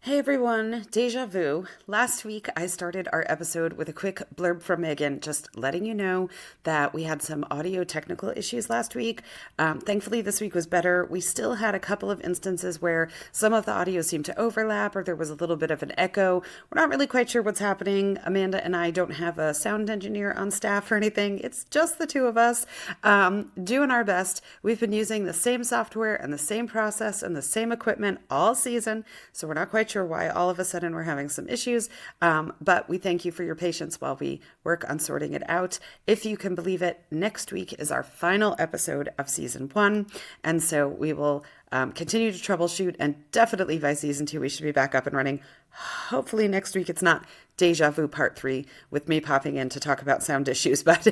Hey everyone, deja vu. Last week I started our episode with a quick blurb from Meagan, just letting you know that we had some audio technical issues last week. Thankfully, this week was better. We still had a couple of instances where some of the audio seemed to overlap or there was a little bit of an echo. We're not really quite sure what's happening. Amanda and I don't have a sound engineer on staff or anything. It's just the two of us doing our best. We've been using the same software and the same process and the same equipment all season, so we're not quite sure why all of a sudden we're having some issues, but we thank you for your patience while we work on sorting it out. If you can believe it, next week is our final episode of season one, and so we will continue to troubleshoot, and definitely by season two we should be back up and running. Hopefully next week it's not deja vu part 3 with me popping in to talk about sound issues, but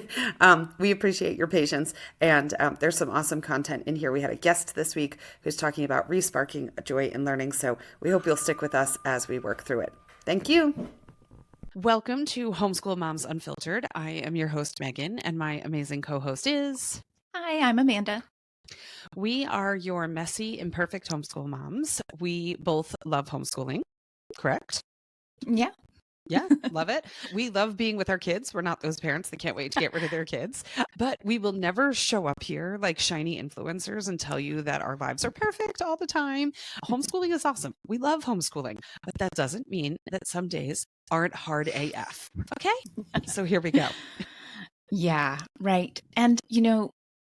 we appreciate your patience, and there's some awesome content in here. We had a guest this week who's talking about resparking joy in learning, so we hope you'll stick with us as we work through it. Thank you. Welcome to Homeschool Moms Unfiltered. I am your host, Meagan, and my amazing co-host is... Hi, I'm Amanda. We are your messy, imperfect homeschool moms. We both love homeschooling, correct? Yeah. Yeah, love it. We love being with our kids. We're not those parents that can't wait to get rid of their kids. But we will never show up here like shiny influencers and tell you that our lives are perfect all the time. Homeschooling is awesome. We love homeschooling. But that doesn't mean that some days aren't hard AF. Okay? So here we go. Yeah, right. And,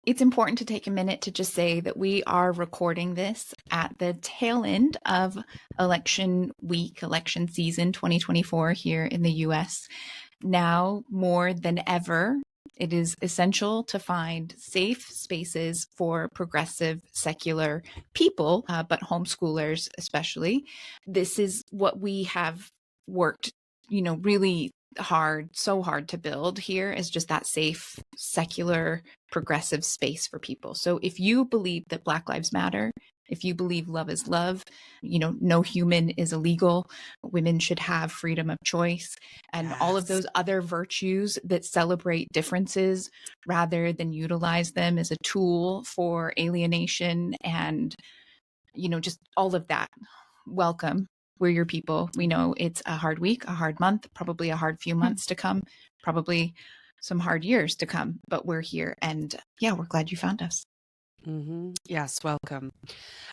it's important to take a minute to just say that we are recording this at the tail end of election week, election season 2024 here in the US. Now, more than ever, it is essential to find safe spaces for progressive secular people, but homeschoolers especially. This is what we have worked, really so hard to build here, is just that safe, secular, progressive space for people. So if you believe that Black Lives Matter, if you believe love is love, no human is illegal, women should have freedom of choice, and all of those other virtues that celebrate differences rather than utilize them as a tool for alienation and, just all of that. Welcome. We're your people. We know it's a hard week, a hard month, probably a hard few months to come, probably some hard years to come, but we're here. And yeah, we're glad you found us. Yes, welcome.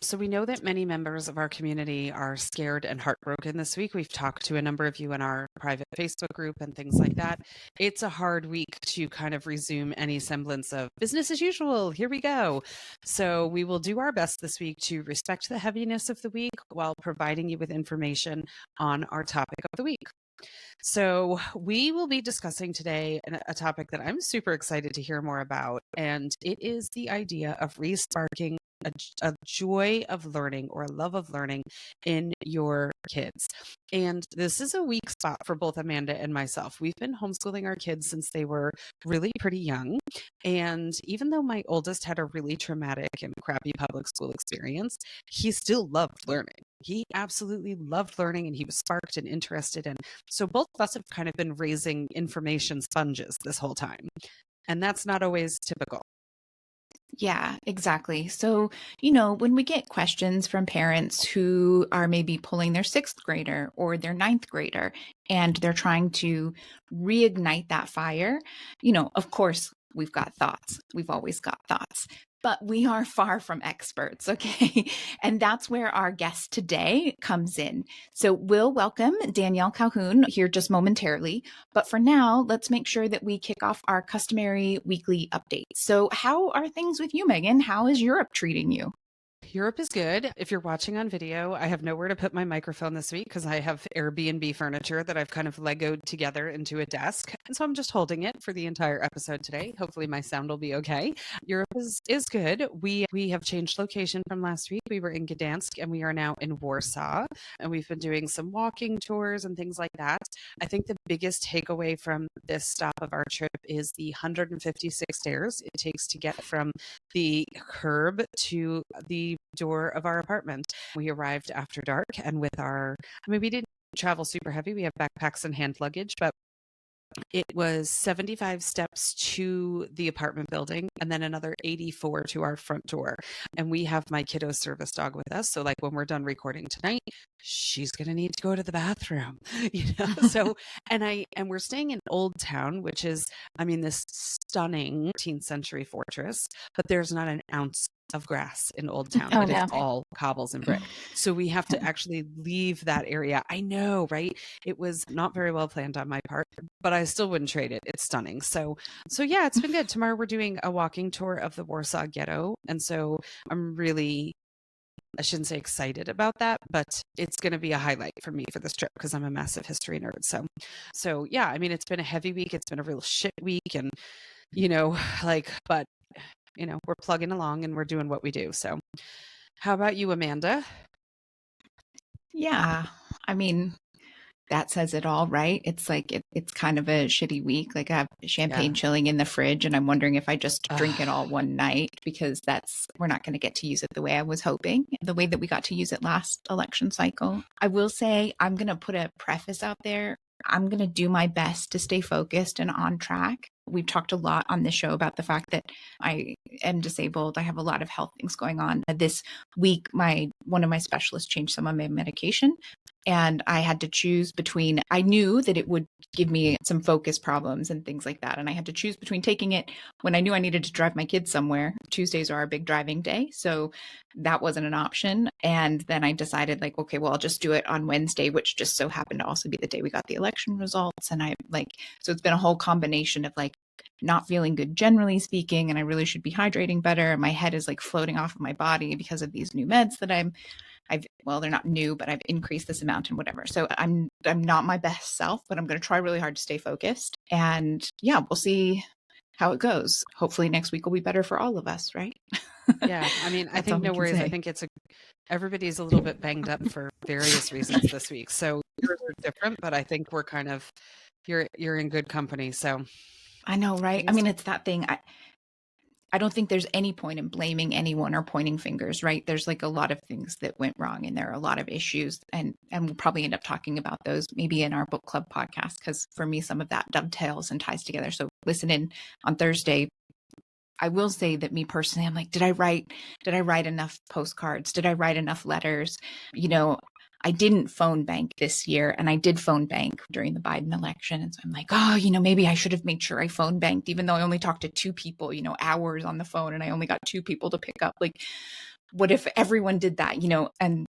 So we know that many members of our community are scared and heartbroken this week. We've talked to a number of you in our private Facebook group and things like that. It's a hard week to kind of resume any semblance of business as usual. Here we go. So we will do our best this week to respect the heaviness of the week while providing you with information on our topic of the week. So we will be discussing today a topic that I'm super excited to hear more about, and it is the idea of resparking a joy of learning or a love of learning in your kids. And this is a weak spot for both Amanda and myself. We've been homeschooling our kids since they were really pretty young. And even though my oldest had a really traumatic and crappy public school experience, he still loved learning. He absolutely loved learning, and he was sparked and interested. And so both of us have kind of been raising information sponges this whole time. And that's not always typical. Yeah, exactly. So, when we get questions from parents who are maybe pulling their sixth grader or their ninth grader, and they're trying to reignite that fire, of course, we've got thoughts. We've always got thoughts. But we are far from experts, okay? And that's where our guest today comes in. So we'll welcome Danielle Calhoun here just momentarily. But for now, let's make sure that we kick off our customary weekly update. So how are things with you, Meagan? How is Europe treating you? Europe is good. If you're watching on video, I have nowhere to put my microphone this week because I have Airbnb furniture that I've kind of Legoed together into a desk. And so I'm just holding it for the entire episode today. Hopefully my sound will be okay. Europe is good. We have changed location from last week. We were in Gdansk and we are now in Warsaw. And we've been doing some walking tours and things like that. I think the biggest takeaway from this stop of our trip is the 156 stairs it takes to get from the curb to the door of our apartment. We arrived after dark, and we didn't travel super heavy. We have backpacks and hand luggage, but It was 75 steps to the apartment building and then another 84 to our front door. And we have my kiddo service dog with us. So like when we're done recording tonight, she's going to need to go to the bathroom, So, and we're staying in Old Town, which is, I mean, this stunning 18th century fortress, but there's not an ounce of grass in Old Town. Oh, It is no. all cobbles and brick. So we have to actually leave that area. I know, right? It was not very well planned on my part, but I still wouldn't trade it. It's stunning. So yeah, it's been good. Tomorrow we're doing a walking tour of the Warsaw Ghetto. And so I'm really, I shouldn't say excited about that, but it's going to be a highlight for me for this trip because I'm a massive history nerd. So yeah, I mean, it's been a heavy week. It's been a real shit week. And, but we're plugging along and we're doing what we do. So how about you, Amanda? Yeah. I mean, that says it all, right? It's like it's kind of a shitty week. Like I have champagne chilling in the fridge and I'm wondering if I just drink it all one night because we're not going to get to use it the way I was hoping, the way that we got to use it last election cycle. I will say I'm going to put a preface out there. I'm going to do my best to stay focused and on track. We've talked a lot on this show about the fact that I am disabled. I have a lot of health things going on. This week, one of my specialists changed some of my medication. And I had to choose between, I knew that it would give me some focus problems and things like that. And I had to choose between taking it when I knew I needed to drive my kids somewhere. Tuesdays are our big driving day. So that wasn't an option. And then I decided like, okay, well, I'll just do it on Wednesday, which just so happened to also be the day we got the election results. And so it's been a whole combination of like not feeling good, generally speaking. And I really should be hydrating better. My head is like floating off of my body because of these new meds that they're not new, but I've increased this amount and whatever. So I'm not my best self, but I'm going to try really hard to stay focused. And yeah, we'll see how it goes. Hopefully next week will be better for all of us, right? Yeah. I mean, I think no worries. I think everybody's a little bit banged up for various reasons this week. So yours are different, but I think we're kind of, you're in good company. So I know, right? I mean, it's that thing. I don't think there's any point in blaming anyone or pointing fingers, right? There's like a lot of things that went wrong and there are a lot of issues and we'll probably end up talking about those maybe in our book club podcast because for me, some of that dovetails and ties together. So listen in on Thursday. I will say that me personally, I'm like, did I write enough postcards? Did I write enough letters? I didn't phone bank this year and I did phone bank during the Biden election. And so I'm like, maybe I should have made sure I phone banked, even though I only talked to two people, hours on the phone and I only got two people to pick up. Like, what if everyone did that, and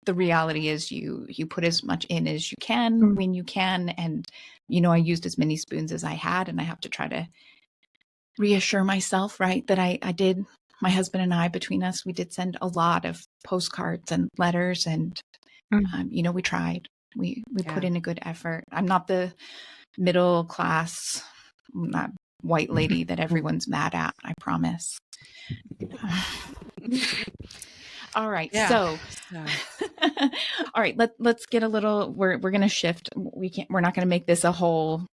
the reality is you put as much in as you can when you can. And, I used as many spoons as I had and I have to try to reassure myself, right, that I did. My husband and I, between us, we did send a lot of postcards and letters and we tried. We put in a good effort. I'm not the middle class, not white lady that everyone's mad at. I promise. All right. Yeah. So all right, let's get a little, we're going to shift. We're not going to make this a whole,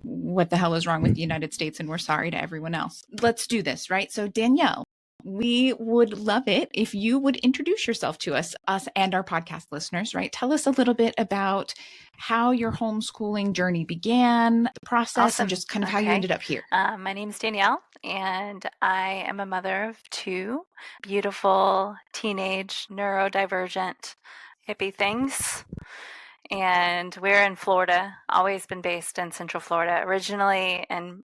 what the hell is wrong with the United States? And we're sorry to everyone else. Let's do this, right? So Danielle, we would love it if you would introduce yourself to us and our podcast listeners, right? Tell us a little bit about how your homeschooling journey began, the process, and just kind of how you ended up here. My name is Danielle, and I am a mother of two beautiful, teenage, neurodivergent, hippie things. And we're in Florida, always been based in Central Florida, originally in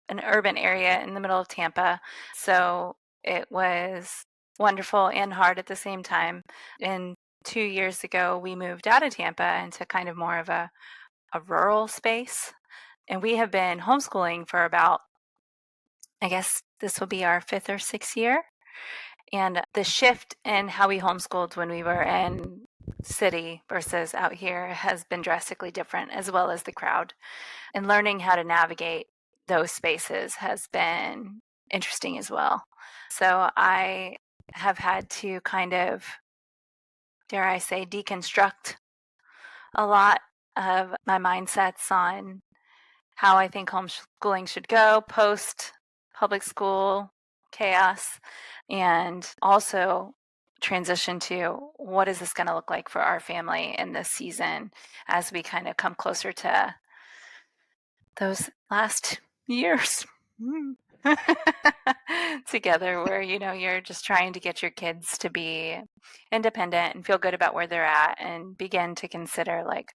an urban area in the middle of Tampa. So it was wonderful and hard at the same time. And 2 years ago, we moved out of Tampa into kind of more of a rural space. And we have been homeschooling for about, I guess this will be our 5th or 6th year. And the shift in how we homeschooled when we were in city versus out here has been drastically different, as well as the crowd. And learning how to navigate those spaces has been interesting as well. So I have had to kind of, dare I say, deconstruct a lot of my mindsets on how I think homeschooling should go post public school chaos, and also transition to what is this going to look like for our family in this season as we kind of come closer to those last years together where, you're just trying to get your kids to be independent and feel good about where they're at and begin to consider, like,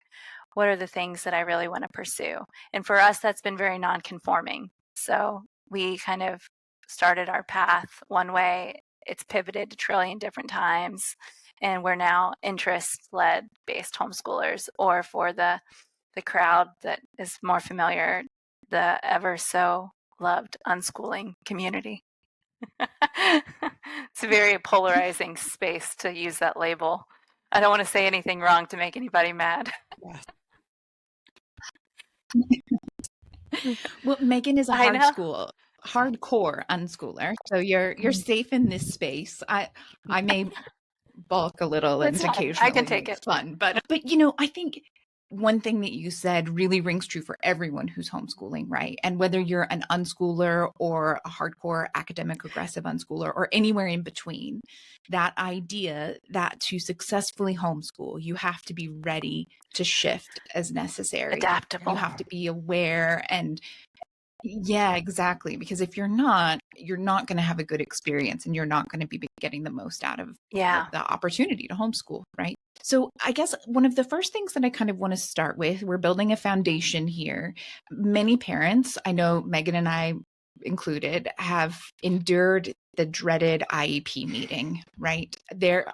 what are the things that I really want to pursue? And for us, that's been very non-conforming. So we kind of started our path one way. It's pivoted a trillion different times. And we're now interest-led based homeschoolers, or for the crowd that is more familiar, the ever so loved unschooling community. It's a very polarizing space to use that label. I don't want to say anything wrong to make anybody mad. Yes. Well, Meagan is a I know. hardcore unschooler, so you're safe in this space. I may balk a little It's and fine. I occasionally can take make it. fun, but I think one thing that you said really rings true for everyone who's homeschooling, right? And whether you're an unschooler or a hardcore academic aggressive unschooler or anywhere in between, that idea that to successfully homeschool, you have to be ready to shift as necessary. Adaptable. You have to be aware and yeah, exactly. Because if you're not going to have a good experience and you're not going to be getting the most out of Yeah. the opportunity to homeschool, right? So I guess one of the first things that I kind of want to start with, we're building a foundation here. Many parents, I know Meagan and I included, have endured the dreaded IEP meeting, right?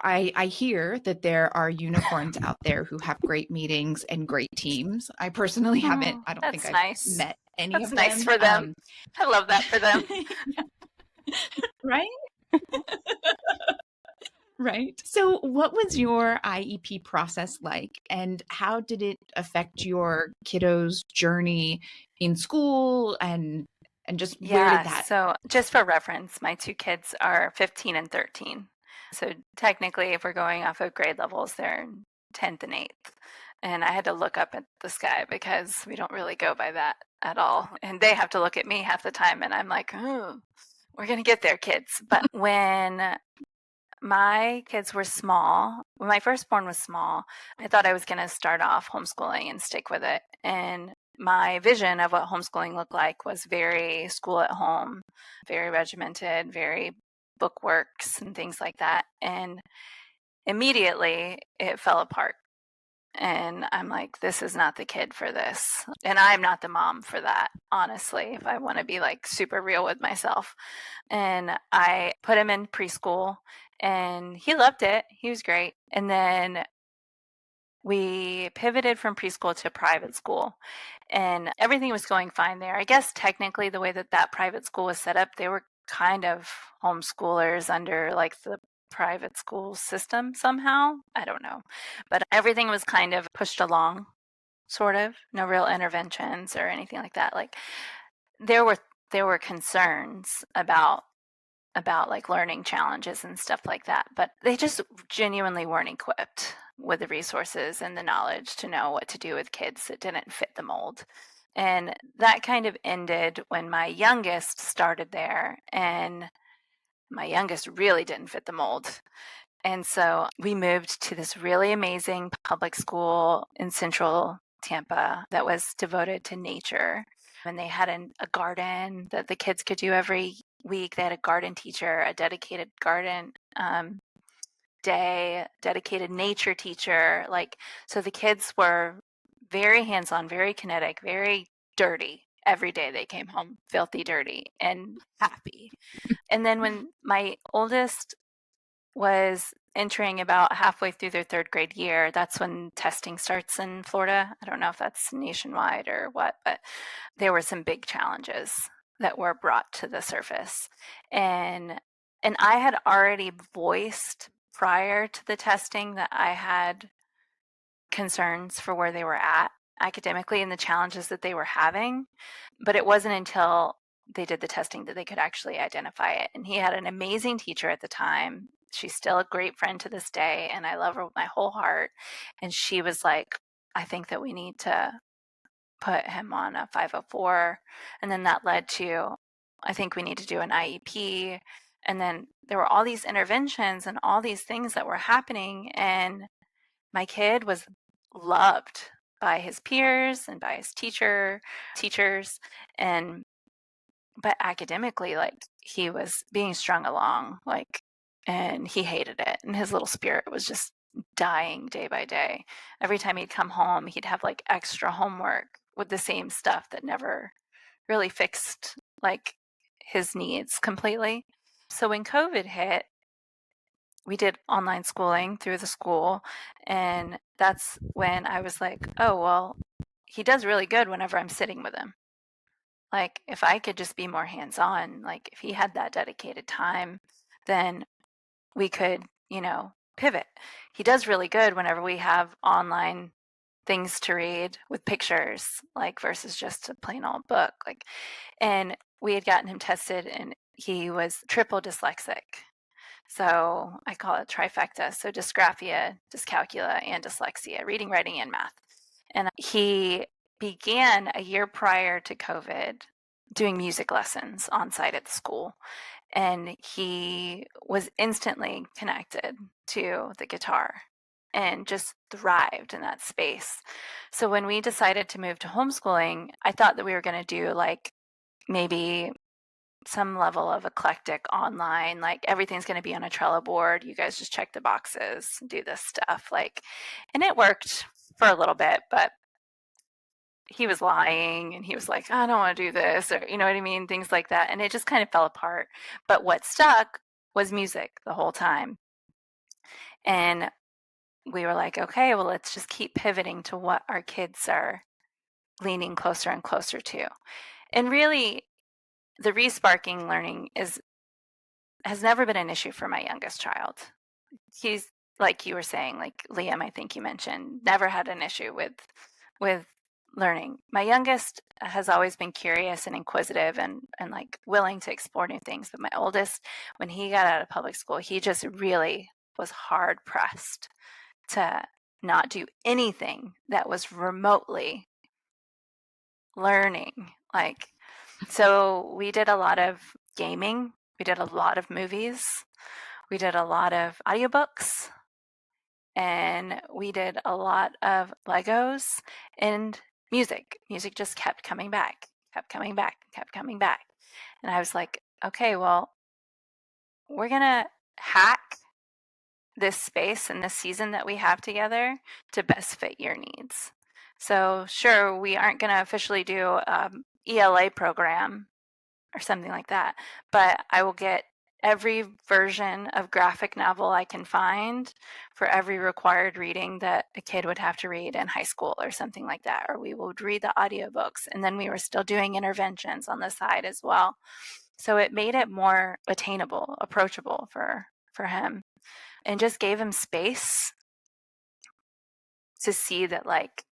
I hear that there are unicorns out there who have great meetings and great teams. I personally haven't, I don't think That's I've nice. met any That's of nice them. for them. I love that for them. Right? Right. So, what was your IEP process like, and how did it affect your kiddos' journey in school, and just where did Yeah, that? so just for reference, my two kids are 15 and 13. So technically, if we're going off of grade levels, they're in 10th and 8th. And I had to look up at the sky because we don't really go by that at all. And they have to look at me half the time, and I'm like, oh, we're going to get there, kids. But when my kids were small, when my firstborn was small, I thought I was going to start off homeschooling and stick with it. And my vision of what homeschooling looked like was very school at home, very regimented, very bookworks and things like that. And immediately it fell apart. And I'm like, this is not the kid for this. And I'm not the mom for that, honestly, if I want to be like super real with myself. And I put him in preschool and he loved it. He was great. And then we pivoted from preschool to private school and everything was going fine there. I guess technically the way that that private school was set up, they were kind of homeschoolers under like the private school system somehow. I don't know. But everything was kind of pushed along, sort of. No real interventions or anything like that. Like there were concerns about like learning challenges and stuff like that, but they just genuinely weren't equipped with the resources and the knowledge to know what to do with kids that didn't fit the mold. And that kind of ended when my youngest started there, and my youngest really didn't fit the mold. And so we moved to this really amazing public school in central Tampa that was devoted to nature. And they had a garden that the kids could do every week. They had a garden teacher, a dedicated garden day, dedicated nature teacher. Like, so the kids were very hands on, very kinetic, very dirty. Every day they came home filthy dirty and happy. And then when my oldest was entering about halfway through their third grade year, that's when testing starts in Florida. I don't know if that's nationwide or what, but there were some big challenges that were brought to the surface. And I had already voiced prior to the testing that I had concerns for where they were at academically and the challenges that they were having. But it wasn't until they did the testing that they could actually identify it. And he had an amazing teacher at the time. She's still a great friend to this day, and I love her with my whole heart. And she was like, I think that we need to put him on a 504. And then that led to, I think we need to do an IEP. And then there were all these interventions and all these things that were happening. And my kid was loved by his peers and by his teachers, and but academically, like, he was being strung along, like, and he hated it, and his little spirit was just dying day by day. Every time he'd come home, he'd have like extra homework with the same stuff that never really fixed like his needs completely. So when COVID hit, we did online schooling through the school, and that's when I was like, oh, well, he does really good whenever I'm sitting with him. Like, if I could just be more hands-on, like, if he had that dedicated time, then we could, pivot. He does really good whenever we have online things to read with pictures, like, versus just a plain old book. Like, and we had gotten him tested, and he was triple dyslexic. So I call it trifecta. So dysgraphia, dyscalculia, and dyslexia, reading, writing, and math. And he began a year prior to COVID doing music lessons on site at the school. And he was instantly connected to the guitar and just thrived in that space. So when we decided to move to homeschooling, I thought that we were going to do like maybe some level of eclectic online, like everything's going to be on a Trello board. You guys just check the boxes, do this stuff. Like, and it worked for a little bit, but he was lying and he was like, I don't want to do this, or, you know what I mean? Things like that. And it just kind of fell apart. But what stuck was music the whole time. And we were like, okay, well, let's just keep pivoting to what our kids are leaning closer and closer to. And really, the re-sparking learning has never been an issue for my youngest child. He's, like you were saying, like Liam, I think you mentioned, never had an issue with learning. My youngest has always been curious and inquisitive and like willing to explore new things. But my oldest, when he got out of public school, he just really was hard pressed to not do anything that was remotely learning. Like, so we did a lot of gaming, we did a lot of movies, we did a lot of audiobooks, and we did a lot of Legos and music. Music just kept coming back, kept coming back, kept coming back. And I was like, okay, well, we're going to hack this space and this season that we have together to best fit your needs. So sure, we aren't going to officially do ELA program or something like that, but I will get every version of graphic novel I can find for every required reading that a kid would have to read in high school or something like that. Or we would read the audiobooks, and then we were still doing interventions on the side as well. So it made it more attainable, approachable for him, and just gave him space to see that, like,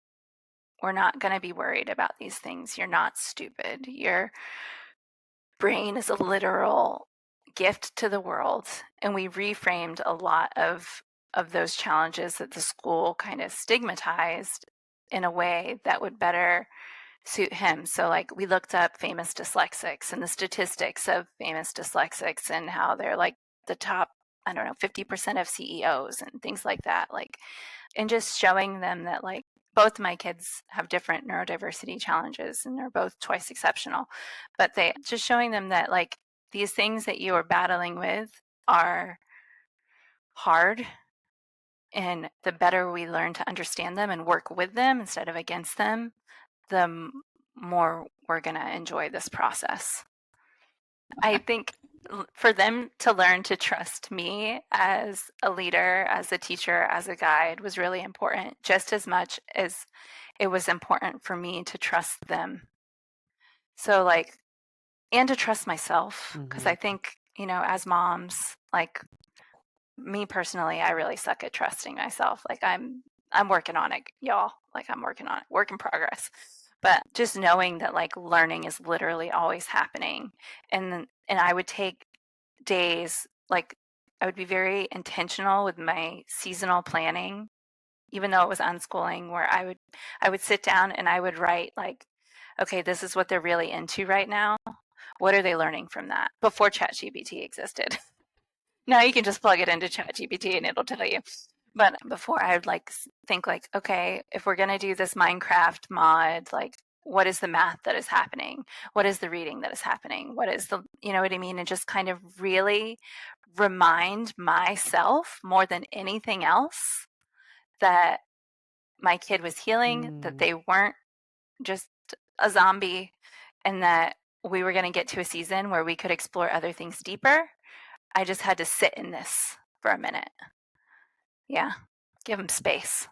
we're not going to be worried about these things. You're not stupid. Your brain is a literal gift to the world. And we reframed a lot of those challenges that the school kind of stigmatized in a way that would better suit him. So like we looked up famous dyslexics and the statistics of famous dyslexics and how they're like the top, I don't know, 50% of CEOs and things like that. Like, and just showing them that like both my kids have different neurodiversity challenges and they're both twice exceptional, but they just showing them that like these things that you are battling with are hard, and the better we learn to understand them and work with them instead of against them, the more we're going to enjoy this process. I think for them to learn to trust me as a leader, as a teacher, as a guide was really important, just as much as it was important for me to trust them. So like, and to trust myself, because I think, you know, as moms, like me personally, I really suck at trusting myself. Like I'm working on it, y'all. Like I'm working on it, work in progress. But just knowing that like learning is literally always happening, and I would take days, like I would be very intentional with my seasonal planning, even though it was unschooling, where I would sit down and I would write like, okay, this is what they're really into right now. What are they learning from that? Before ChatGPT existed. Now you can just plug it into ChatGPT and it'll tell you. But before I would like think like, okay, if we're going to do this Minecraft mod, like what is the math that is happening? What is the reading that is happening? What is the, you know what I mean? And just kind of really remind myself more than anything else that my kid was healing, that they weren't just a zombie, and that we were going to get to a season where we could explore other things deeper. I just had to sit in this for a minute. Yeah. Give them space.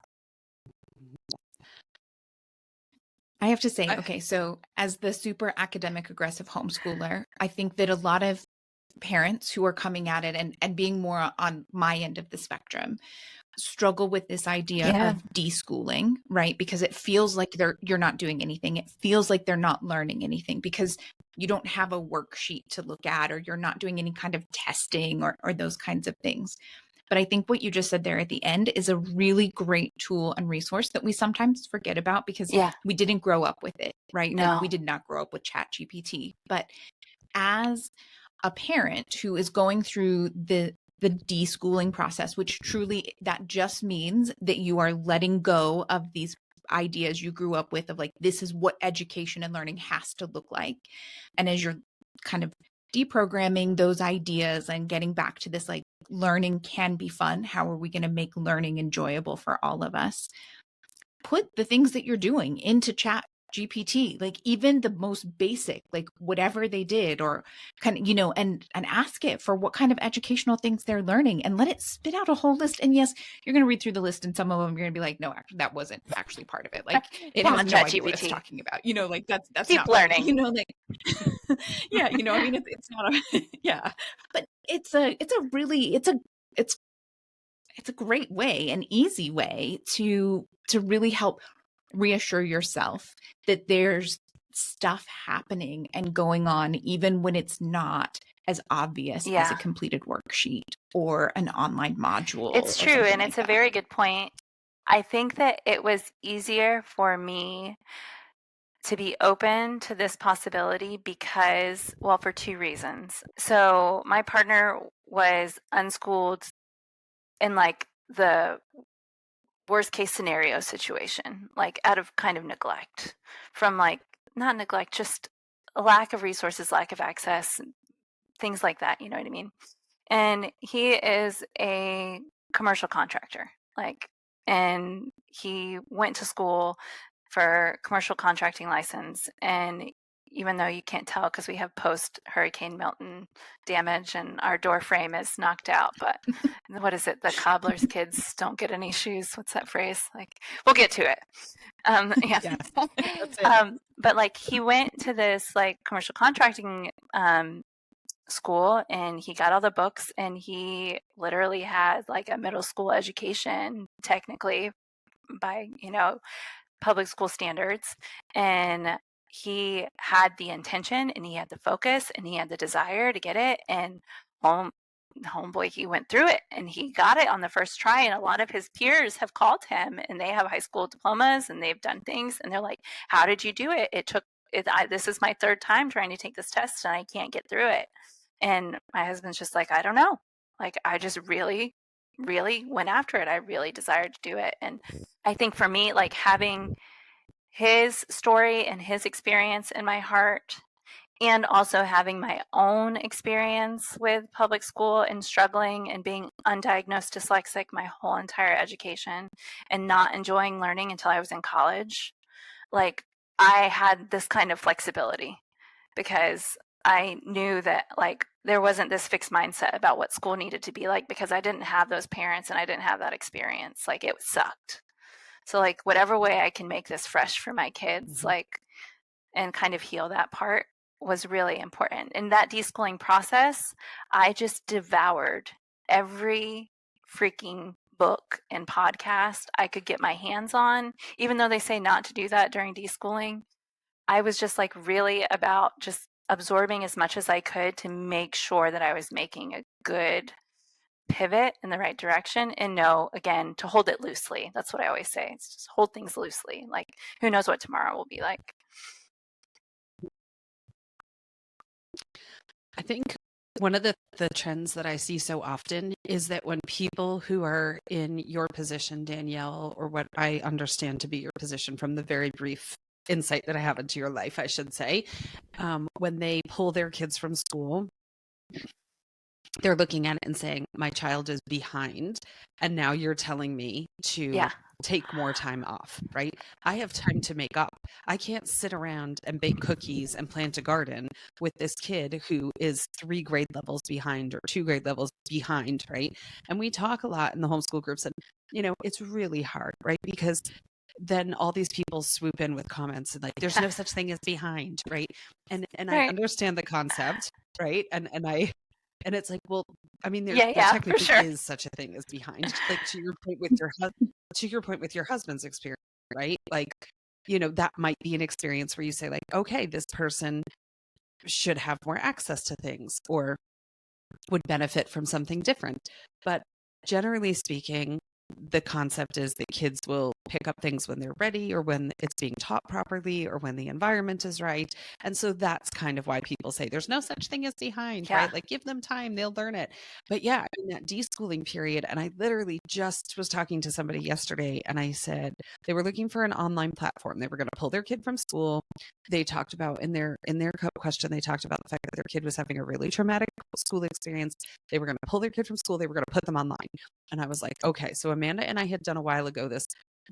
I have to say, okay, so as the super academic aggressive homeschooler, I think that a lot of parents who are coming at it and being more on my end of the spectrum struggle with this idea of deschooling, right? Because it feels like you're not doing anything. It feels like they're not learning anything because you don't have a worksheet to look at, or you're not doing any kind of testing or those kinds of things. But I think what you just said there at the end is a really great tool and resource that we sometimes forget about because we didn't grow up with it, right? No. Like we did not grow up with ChatGPT. But as a parent who is going through the deschooling process, which truly that just means that you are letting go of these ideas you grew up with of like, this is what education and learning has to look like. And as you're kind of deprogramming those ideas and getting back to this, like, learning can be fun. How are we going to make learning enjoyable for all of us? Put the things that you're doing into Chat GPT, like even the most basic, like whatever they did, or kind of, and ask it for what kind of educational things they're learning, and let it spit out a whole list. And yes, you're going to read through the list, and some of them you're going to be like, no, actually, that wasn't actually part of it. Like it has no idea what it's talking about. Like that's keep not learning. Right. Like yeah, I mean, it's not yeah, but it's a great way, an easy way to really help reassure yourself that there's stuff happening and going on, even when it's not as obvious as a completed worksheet or an online module. It's true, and it's a very good point. I think that it was easier for me to be open to this possibility because, well, for two reasons. So my partner was unschooled in like the worst case scenario situation, like out of kind of neglect, from like not neglect, just a lack of resources, lack of access, things like that. You know what I mean? And he is a commercial contractor, like, and he went to school for commercial contracting license. And even though you can't tell because we have post Hurricane Milton damage and our door frame is knocked out, but what is it? The cobbler's kids don't get any shoes. What's that phrase? Like, we'll get to it. Yeah. That's it. But like he went to this like commercial contracting school, and he got all the books, and he literally had like a middle school education technically by public school standards. And he had the intention, and he had the focus, and he had the desire to get it. And homeboy, he went through it, and he got it on the first try. And a lot of his peers have called him, and they have high school diplomas, and they've done things, and they're like, how did you do it? This is my third time trying to take this test, and I can't get through it. And my husband's just like, I don't know. Like, I just really, really went after it. I really desired to do it. And I think for me, like having his story and his experience in my heart, and also having my own experience with public school and struggling and being undiagnosed dyslexic my whole entire education and not enjoying learning until I was in college, like I had this kind of flexibility because I knew that like there wasn't this fixed mindset about what school needed to be like because I didn't have those parents and I didn't have that experience. Like it sucked. So like whatever way I can make this fresh for my kids, like, and kind of heal that part was really important. In that deschooling process, I just devoured every freaking book and podcast I could get my hands on, even though they say not to do that during deschooling. I was just like really about just absorbing as much as I could to make sure that I was making a good pivot in the right direction, and know, again, to hold it loosely. That's what I always say. It's just hold things loosely. Like, who knows what tomorrow will be like. I think one of the trends that I see so often is that when people who are in your position, Danielle, or what I understand to be your position from the very brief insight that I have into your life, I should say, when they pull their kids from school, they're looking at it and saying, my child is behind. And now you're telling me to Yeah. take more time off, right? I have time to make up. I can't sit around and bake cookies and plant a garden with this kid who is 3 grade levels behind or 2 grade levels behind, right? And we talk a lot in the homeschool groups, and, it's really hard, right? Because then all these people swoop in with comments and like, there's no such thing as behind, right? And I Right. understand the concept, right? And it's like, well, I mean, there Yeah, for technically sure. is such a thing as behind. Like to your point with your husband's experience, right? Like, that might be an experience where you say like, okay, this person should have more access to things or would benefit from something different. But generally speaking, the concept is that kids will pick up things when they're ready or when it's being taught properly or when the environment is right. And so that's kind of why people say there's no such thing as behind, Yeah. right? Like give them time, they'll learn it. But yeah, in that deschooling period, and I literally just was talking to somebody yesterday and I said they were looking for an online platform. They were going to pull their kid from school. They talked about in their question, they talked about the fact that their kid was having a really traumatic school experience. They were going to pull their kid from school. They were going to put them online. And I was like, okay. So Amanda and I had done a while ago this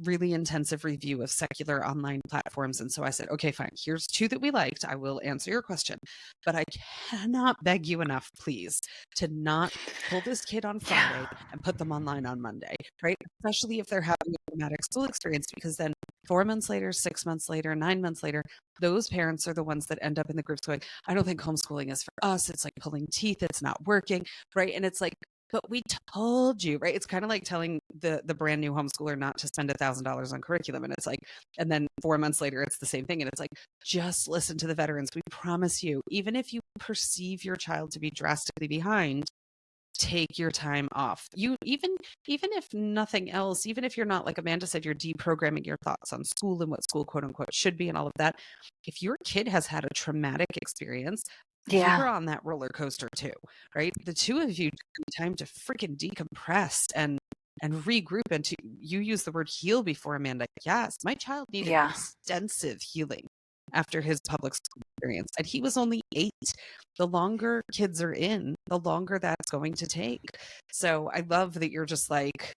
really intensive review of secular online platforms. And so I said, okay, fine. Here's 2 that we liked. I will answer your question. But I cannot beg you enough, please, to not pull this kid on Friday and put them online on Monday, right? Especially if they're having a traumatic school experience, because then 4 months later, 6 months later, 9 months later, those parents are the ones that end up in the groups going, I don't think homeschooling is for us. It's like pulling teeth. It's not working, right? And it's like, but we told you, right? It's kind of like telling the brand new homeschooler not to spend $1,000 on curriculum. And it's like, and then 4 months later, it's the same thing. And it's like, just listen to the veterans. We promise you, even if you perceive your child to be drastically behind, take your time off. You even if nothing else, even if you're not, like Amanda said, you're deprogramming your thoughts on school and what school quote unquote should be and all of that. If your kid has had a traumatic experience, Yeah. you're on that roller coaster too, right? The 2 of you take time to freaking decompress and regroup and to, you use the word heal before, Amanda. Yes, my child needed Yeah. extensive healing after his public school experience, and he was only 8. The longer kids are in, the longer that's going to take. So I love that you're just like,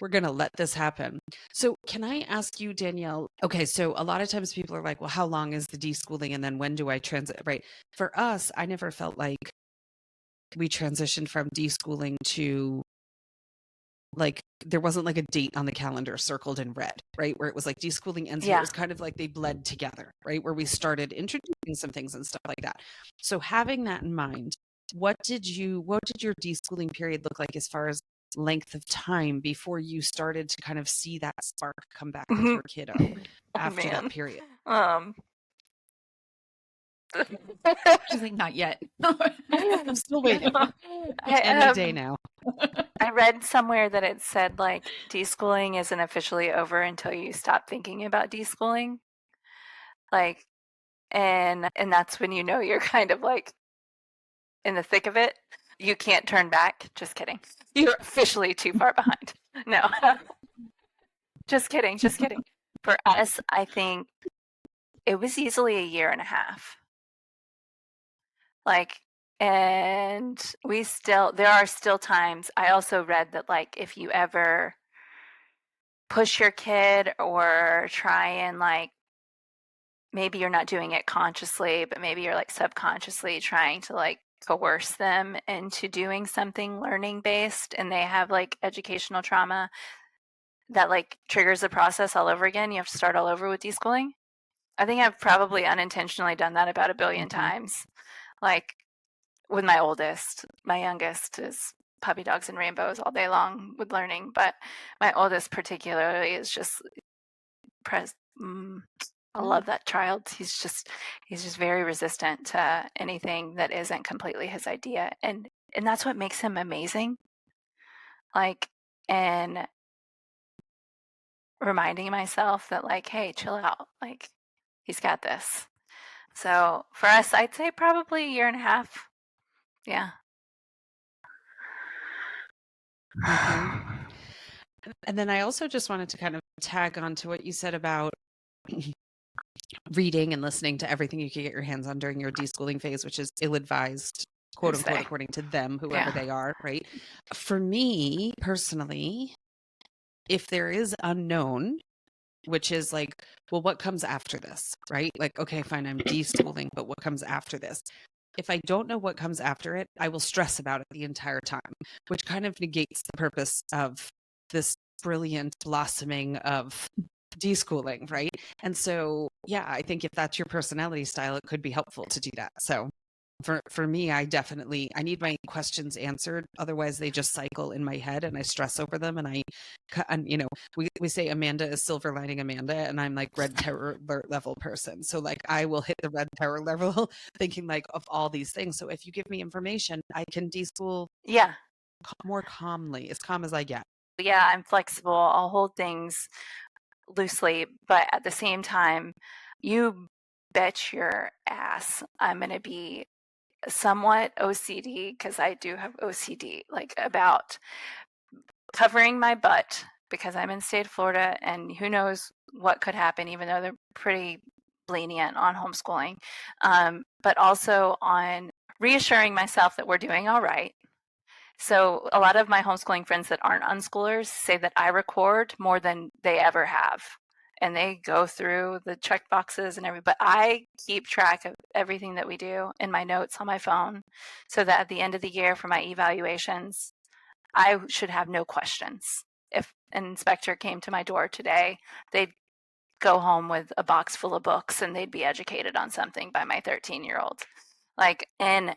we're going to let this happen. So can I ask you, Danielle? Okay, so a lot of times people are like, well, how long is the deschooling? And then when do I transit? Right. For us, I never felt like we transitioned from deschooling to, like, there wasn't like a date on the calendar circled in red, right? Where it was like deschooling ends here. It Yeah. was kind of like they bled together, right? Where we started introducing some things and stuff like that. So having that in mind, what did your deschooling period look like as far as length of time before you started to kind of see that spark come back with your kiddo Oh after that man. period? She's like, not yet. I'm still waiting. I Any day now. I read somewhere that it said like deschooling isn't officially over until you stop thinking about deschooling. Like, and that's when you know you're kind of like in the thick of it. You can't turn back. Just kidding. You're officially too far behind. No. Just kidding. Just kidding. For us, I think it was easily a year and a half. Like, and there are still times. I also read that like if you ever push your kid or try and like, maybe you're not doing it consciously, but maybe you're like subconsciously trying to like coerce them into doing something learning based, and they have like educational trauma that like triggers the process all over again. You have to start all over with deschooling. I think I've probably unintentionally done that about a billion times. Like with my oldest, my youngest is puppy dogs and rainbows all day long with learning, but my oldest particularly is just I love that child. He's just very resistant to anything that isn't completely his idea, and that's what makes him amazing. Like, and reminding myself that like, hey, chill out. Like, he's got this. So for us, I'd say probably a year and a half. Yeah. And then I also just wanted to kind of tag on to what you said about reading and listening to everything you could get your hands on during your deschooling phase, which is ill-advised, quote unquote, according to them, whoever they are, right? For me personally, if there is unknown, which is like, well, what comes after this, right? Like, okay, fine, I'm deschooling, but what comes after this? If I don't know what comes after it, I will stress about it the entire time, which kind of negates the purpose of this brilliant blossoming of deschooling, right? And so, yeah, I think if that's your personality style, it could be helpful to do that. So for me, I need my questions answered. Otherwise, they just cycle in my head and I stress over them. And we say Amanda is silver lining Amanda, and I'm like red terror alert level person. So like I will hit the red terror level thinking like of all these things. So if you give me information, I can deschool more calmly, as calm as I get. Yeah, I'm flexible. I'll hold things loosely, but at the same time, you bet your ass I'm going to be somewhat OCD, because I do have OCD, like about covering my butt because I'm in state of Florida and who knows what could happen, even though they're pretty lenient on homeschooling, but also on reassuring myself that we're doing all right. So a lot of my homeschooling friends that aren't unschoolers say that I record more than they ever have. And they go through the check boxes and everything. But I keep track of everything that we do in my notes on my phone so that at the end of the year for my evaluations, I should have no questions. If an inspector came to my door today, they'd go home with a box full of books and they'd be educated on something by my 13-year-old. Like, and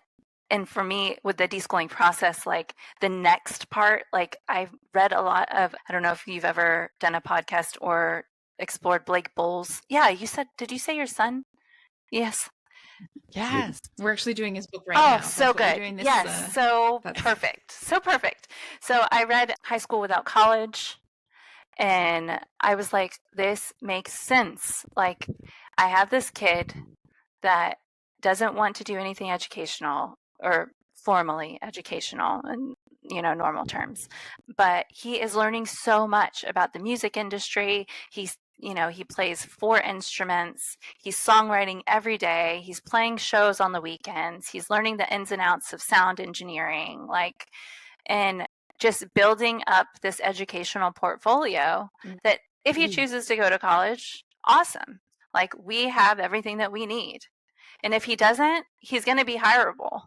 for me with the deschooling process, like the next part, like I've read a lot of, I don't know if you've ever done a podcast or explored Blake Bowles. Yeah, did you say your son? Yes. Yes. We're actually doing his book right now. So That's what we're good. doing this, Yes, so that's perfect. So perfect. So I read High School Without College, and I was like, this makes sense. Like, I have this kid that doesn't want to do anything educational or formally educational in normal terms, but he is learning so much about the music industry. He plays 4 instruments. He's songwriting every day. He's playing shows on the weekends. He's learning the ins and outs of sound engineering, and just building up this educational portfolio that if he chooses to go to college, awesome. Like, we have everything that we need. And if he doesn't, he's going to be hireable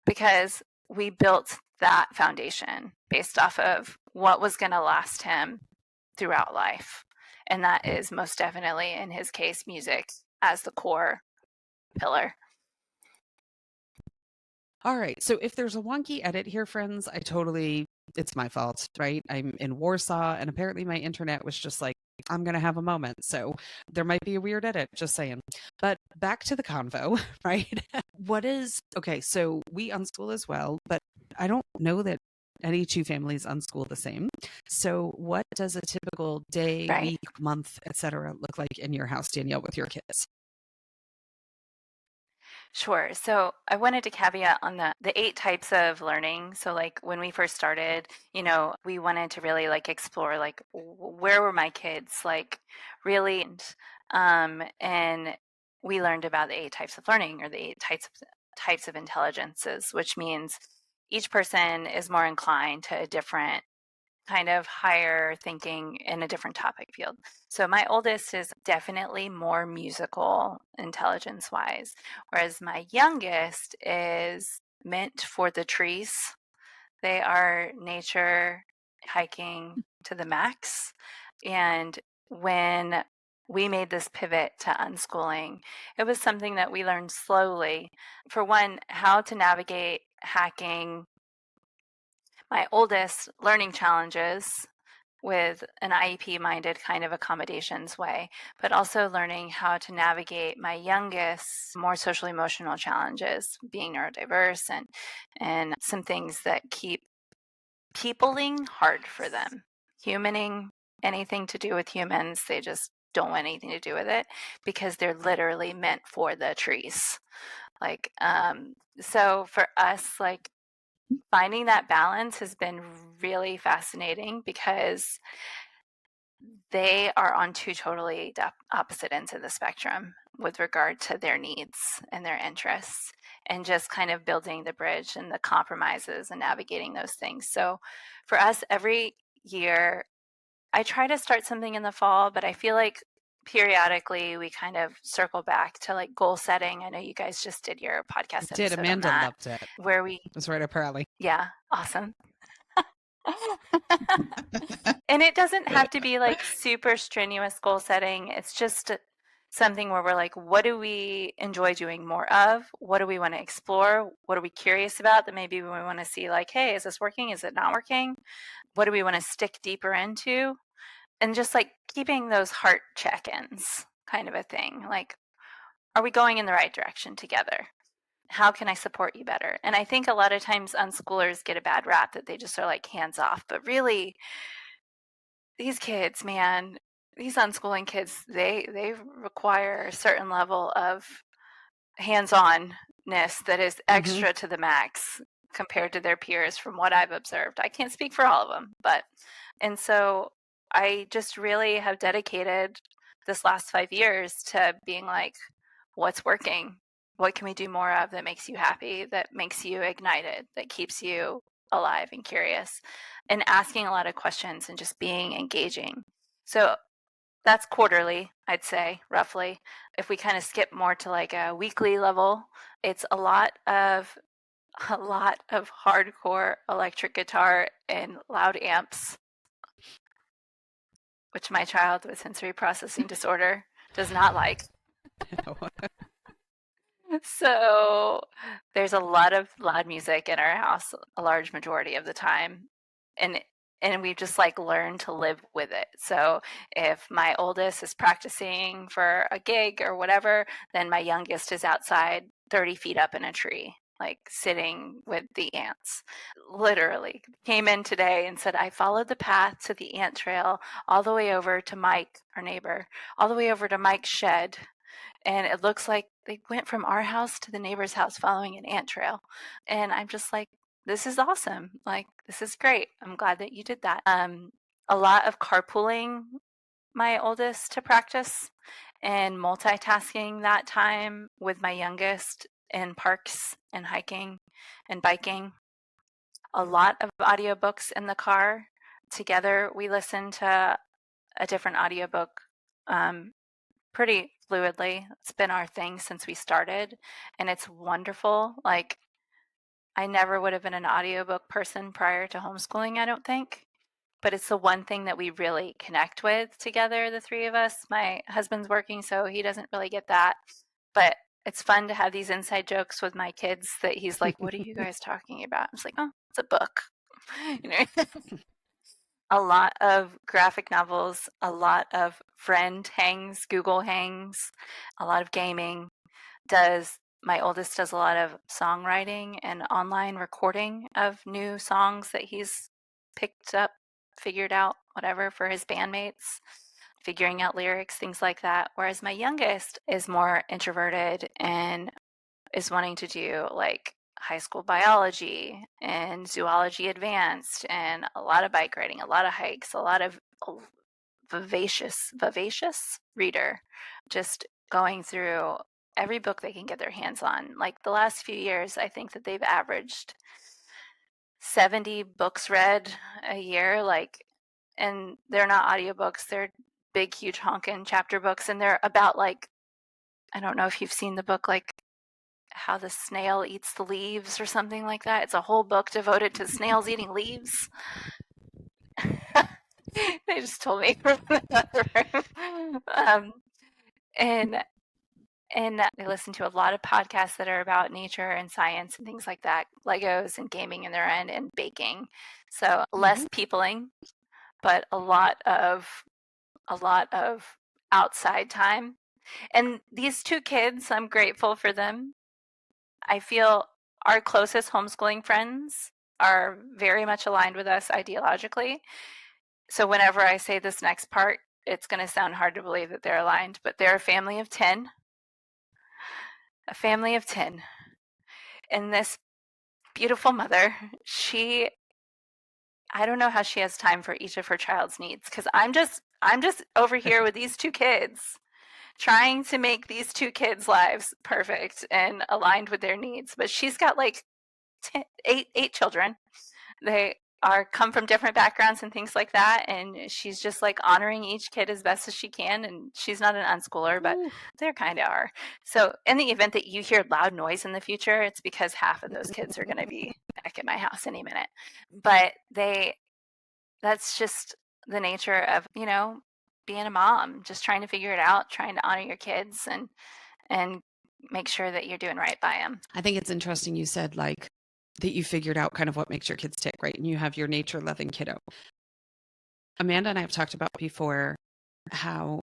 because we built that foundation based off of what was going to last him throughout life. And that is most definitely, in his case, music as the core pillar. All right. So if there's a wonky edit here, friends, it's my fault, right? I'm in Warsaw and apparently my internet was just like, I'm going to have a moment. So there might be a weird edit, just saying. But back to the convo, right? Okay, so we unschool as well, but I don't know that any two families unschool the same. So what does a typical day, week, month, etc. look like in your house, Danielle, with your kids? Sure. So I wanted to caveat on the 8 types of learning. So like when we first started, we wanted to really like explore like where were my kids like really, and we learned about the 8 types of learning, or the 8 types of intelligences, which means each person is more inclined to a different kind of higher thinking in a different topic field. So my oldest is definitely more musical intelligence wise, whereas my youngest is meant for the trees. They are nature hiking to the max. And when we made this pivot to unschooling, it was something that we learned slowly. For one, how to navigate hacking my oldest learning challenges with an IEP minded kind of accommodations way, but also learning how to navigate my youngest more social emotional challenges, being neurodiverse, and some things that keep peopling hard for them. Humaning, anything to do with humans, they just don't want anything to do with it because they're literally meant for the trees. Like, so for us, like, finding that balance has been really fascinating because they are on two totally opposite ends of the spectrum with regard to their needs and their interests, and just kind of building the bridge and the compromises and navigating those things. So for us, every year, I try to start something in the fall, but I feel like periodically we kind of circle back to like goal setting. I know you guys just did your podcast Did episode on Amanda that, loved it. where we, It was right up her alley. yeah, awesome. And it doesn't have to be like super strenuous goal setting. It's just something where we're like, what do we enjoy doing more of? What do we want to explore? What are we curious about that maybe we want to see, like, hey, is this working? Is it not working? What do we want to stick deeper into? And just like keeping those heart check-ins kind of a thing. Like, are we going in the right direction together? How can I support you better? And I think a lot of times unschoolers get a bad rap that they just are like hands off, but really these kids, man, these unschooling kids, they require a certain level of hands-onness that is extra to the max compared to their peers from what I've observed. I can't speak for all of them, but and so I just really have dedicated this last 5 years to being like, what's working? What can we do more of that makes you happy, that makes you ignited, that keeps you alive and curious, and asking a lot of questions and just being engaging. So that's quarterly, I'd say, roughly. If we kind of skip more to like a weekly level, it's a lot of hardcore electric guitar and loud amps, which my child with sensory processing disorder does not like. So there's a lot of loud music in our house a large majority of the time. And we've just like learned to live with it. So if my oldest is practicing for a gig or whatever, then my youngest is outside 30 feet up in a tree, like sitting with the ants. Literally came in today and said, I followed the path to the ant trail all the way over to Mike, our neighbor, all the way over to Mike's shed. And it looks like they went from our house to the neighbor's house following an ant trail. And I'm just like, this is awesome. Like, this is great. I'm glad that you did that. A lot of carpooling my oldest to practice and multitasking that time with my youngest in parks and hiking and biking. A lot of audiobooks in the car. Together, we listen to a different audiobook pretty fluidly. It's been our thing since we started, and it's wonderful. Like, I never would have been an audiobook person prior to homeschooling, I don't think. But it's the one thing that we really connect with together, the three of us. My husband's working, so he doesn't really get that. But it's fun to have these inside jokes with my kids that he's like, what are you guys talking about? I was like, oh, it's a book. You know, a lot of graphic novels, a lot of friend hangs, Google hangs, a lot of gaming. My oldest does a lot of songwriting and online recording of new songs that he's picked up, figured out, whatever, for his bandmates, figuring out lyrics, things like that. Whereas my youngest is more introverted and is wanting to do like high school biology and zoology advanced and a lot of bike riding, a lot of hikes, a lot of vivacious reader, just going through every book they can get their hands on. Like the last few years, I think that they've averaged 70 books read a year, like, and they're not audiobooks, they're big, huge honkin' chapter books, and they're about like, I don't know if you've seen the book, like How the Snail Eats the Leaves or something like that. It's a whole book devoted to snails eating leaves. They just told me from another room. And they listen to a lot of podcasts that are about nature and science and things like that, Legos and gaming in their end and baking. So less peopling, but a lot of outside time. And these two kids, I'm grateful for them. I feel our closest homeschooling friends are very much aligned with us ideologically. So whenever I say this next part, it's going to sound hard to believe that they're aligned, but they're a family of 10. a family of 10. And this beautiful mother, I don't know how she has time for each of her child's needs, because I'm just over here with these 2 kids trying to make these 2 kids' lives perfect and aligned with their needs. But she's got like 8 children. They come from different backgrounds and things like that, and she's just like honoring each kid as best as she can. And she's not an unschooler, but they kind of are. So in the event that you hear loud noise in the future, it's because half of those kids are going to be back at my house any minute. But that's just the nature of, being a mom, just trying to figure it out, trying to honor your kids and make sure that you're doing right by them. I think it's interesting you said like that you figured out kind of what makes your kids tick, right? And you have your nature loving kiddo. Amanda and I have talked about before how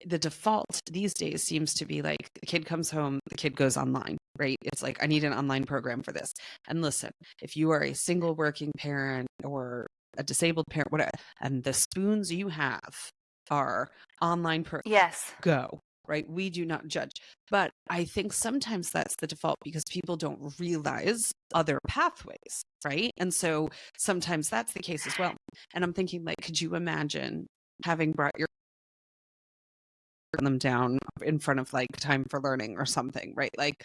the default these days seems to be like the kid comes home, the kid goes online, right? It's like, I need an online program for this. And listen, if you are a single working parent or a disabled parent, whatever, and the spoons you have are online Yes. go, right? We do not judge. But I think sometimes that's the default because people don't realize other pathways, right? And so sometimes that's the case as well. And I'm thinking, like, could you imagine having brought them down in front of like time for learning or something, right? Like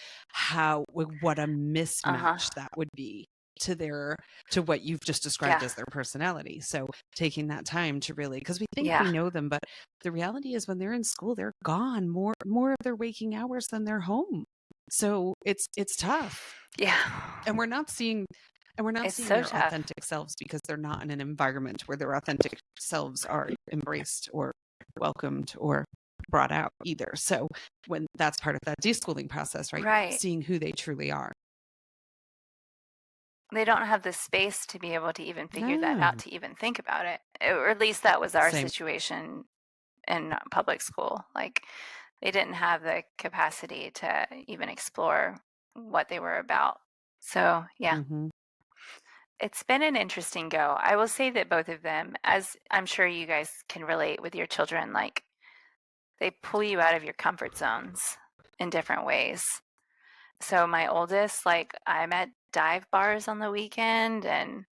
what a mismatch that would be to what you've just described as their personality. So taking that time to really, because we think we know them, but the reality is when they're in school, they're gone more of their waking hours than they're home. So it's tough. Yeah. And we're not seeing their authentic selves because they're not in an environment where their authentic selves are embraced or welcomed or brought out either. So when that's part of that deschooling process, right? Seeing who they truly are. They don't have the space to be able to even figure that out, to even think about it. Or at least that was our situation in public school. Like they didn't have the capacity to even explore what they were about. So yeah. It's been an interesting go. I will say that both of them, as I'm sure you guys can relate with your children, like they pull you out of your comfort zones in different ways. So my oldest, like I'm at dive bars on the weekend and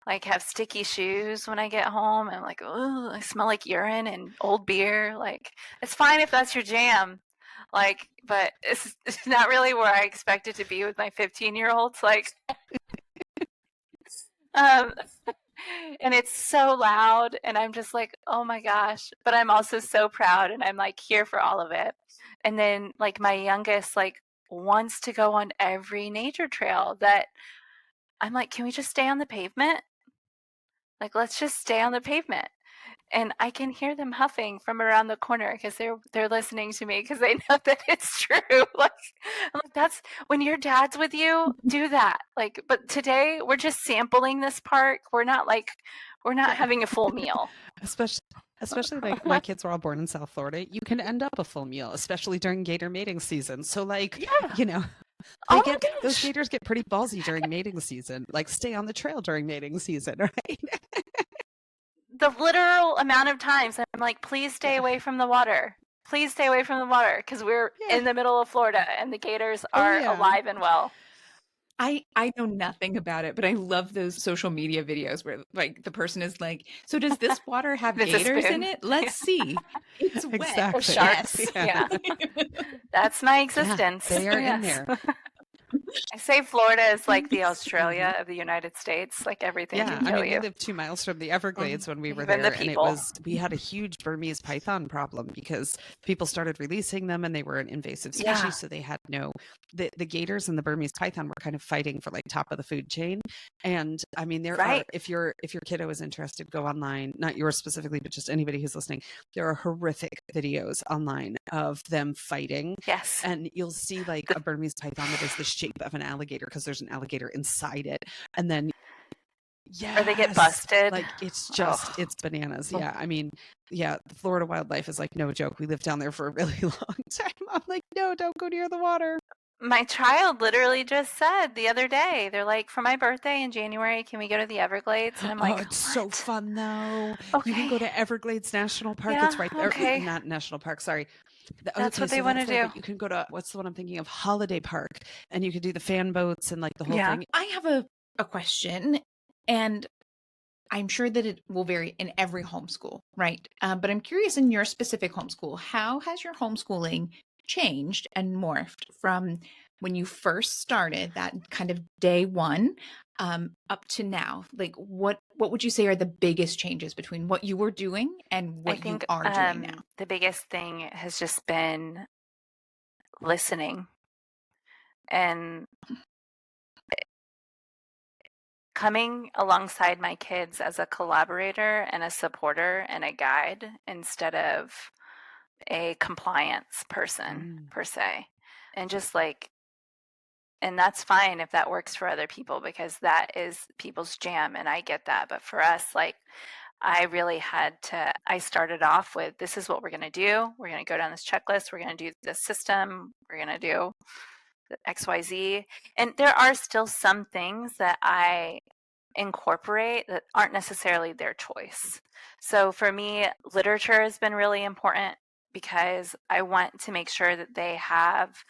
like have sticky shoes when I get home. And I'm like, oh, I smell like urine and old beer. Like it's fine if that's your jam. Like, but it's not really where I expected to be with my 15-year-olds. Like, and it's so loud and I'm just like, oh my gosh, but I'm also so proud and I'm like here for all of it. And then like my youngest like wants to go on every nature trail that I'm like, can we just stay on the pavement? Like, let's just stay on the pavement. And I can hear them huffing from around the corner because they're listening to me because they know that it's true. Like, I'm like, that's when your dad's with you, do that. Like, but today we're just sampling this park. We're not having a full meal. Especially like my kids were all born in South Florida. You can end up a full meal, especially during gator mating season. So like, those gators get pretty ballsy during mating season. Like stay on the trail during mating season, right? The literal amount of times I'm like, please stay away from the water. Please stay away from the water because we're in the middle of Florida and the gators are alive and well. I know nothing about it, but I love those social media videos where like the person is like, so does this water have gators in it? Let's see. It's wet. Exactly. Or sharks. Yeah. That's my existence. They are in there. I say Florida is like the Australia of the United States, like everything can kill you. We lived 2 miles from the Everglades when we were there, and we had a huge Burmese python problem because people started releasing them and they were an invasive species, so they had the gators and the Burmese python were kind of fighting for like top of the food chain. And I mean, there are, if your kiddo is interested, go online, not yours specifically, but just anybody who's listening. There are horrific videos online of them fighting. Yes. And you'll see like a Burmese python that is the shape of an alligator because there's an alligator inside it. And then or they get busted. Like it's just it's bananas. Yeah. I mean, the Florida wildlife is like no joke. We lived down there for a really long time. I'm like, no, don't go near the water. My child literally just said the other day, they're like, for my birthday in January, can we go to the Everglades? And I'm like, it's so fun though. Okay. You can go to Everglades National Park. It's right there. Okay. Not National Park, sorry. That's what they want to fair, do. but you can go to, what's the one I'm thinking of? Holiday Park, and you could do the fan boats and like the whole thing. I have a question, and I'm sure that it will vary in every homeschool, right? But I'm curious, in your specific homeschool, how has your homeschooling changed and morphed from when you first started, that kind of day one, up to now? Like, what would you say are the biggest changes between what you were doing and I what you think are doing now? the biggest thing has just been listening and coming alongside my kids as a collaborator and a supporter and a guide instead of a compliance person per se. And just like, and that's fine if that works for other people because that is people's jam and I get that. But for us, like, I really had to, I started off with this is what we're going to do. We're going to go down this checklist. We're going to do this system. We're going to do the XYZ. And there are still some things that I incorporate that aren't necessarily their choice. So for me, literature has been really important because I want to make sure that they have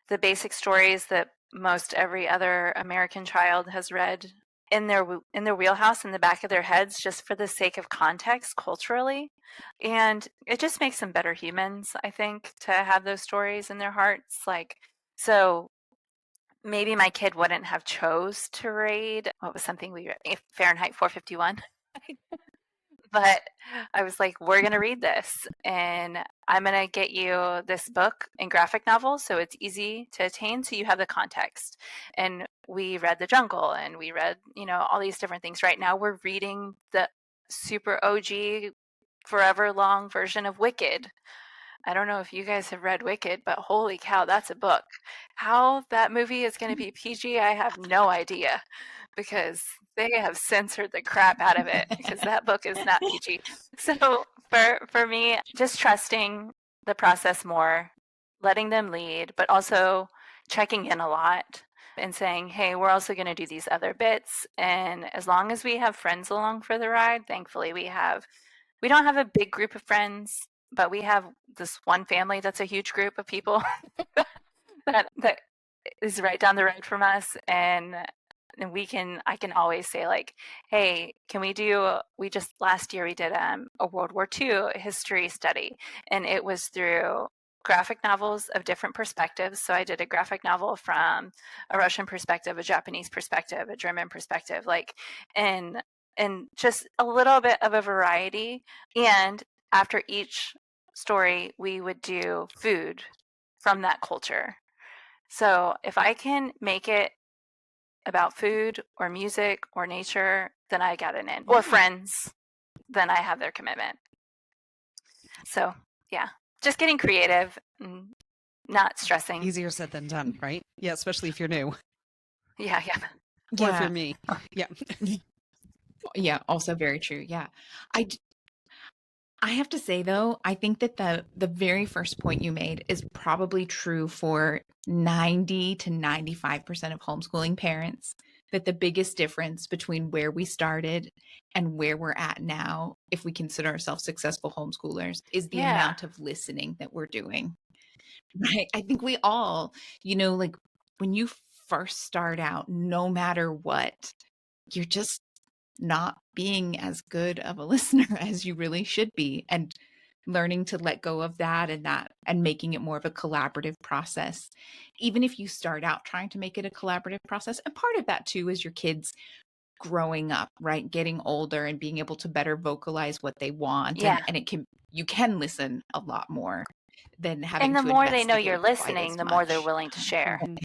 the basic stories that most every other American child has read in their wheelhouse in the back of their heads just for the sake of context culturally. And it just makes them better humans, I think, to have those stories in their hearts. Like, so maybe my kid wouldn't have chose to read what was something we read, Fahrenheit 451. But I was like, we're going to read this and I'm going to get you this book in graphic novels so it's easy to attain so you have the context. And we read The Jungle and we read, all these different things. Right now we're reading the super OG forever long version of Wicked. I don't know if you guys have read Wicked, but holy cow, that's a book. How that movie is going to be PG, I have no idea because they have censored the crap out of it because that book is not PG. So for me, just trusting the process more, letting them lead, but also checking in a lot and saying, hey, we're also going to do these other bits. And as long as we have friends along for the ride, thankfully we don't have a big group of friends, but we have this one family that's a huge group of people that is right down the road from us. And I can always say like, hey, we just last year we did a World War II history study and it was through graphic novels of different perspectives. So I did a graphic novel from a Russian perspective, a Japanese perspective, a German perspective, like, and just a little bit of a variety. And after each story, we would do food from that culture. So if I can make it about food or music or nature, then I got an in. Or friends, then I have their commitment. So yeah, just getting creative and not stressing. Easier said than done, right? Yeah, especially if you're new. Yeah. Or if you're me. Yeah. Yeah, also very true. Yeah. I have to say though, I think that the very first point you made is probably true for 90 to 95% of homeschooling parents, that the biggest difference between where we started and where we're at now, if we consider ourselves successful homeschoolers, is the amount of listening that we're doing. Right? I think we all, like when you first start out, no matter what, you're just not being as good of a listener as you really should be, and learning to let go of that and making it more of a collaborative process, even if you start out trying to make it a collaborative process. And part of that too is your kids growing up, right, getting older and being able to better vocalize what they want. And you can listen a lot more than having and the to more they know you're investigate quite listening, as the more they're much. willing to share. And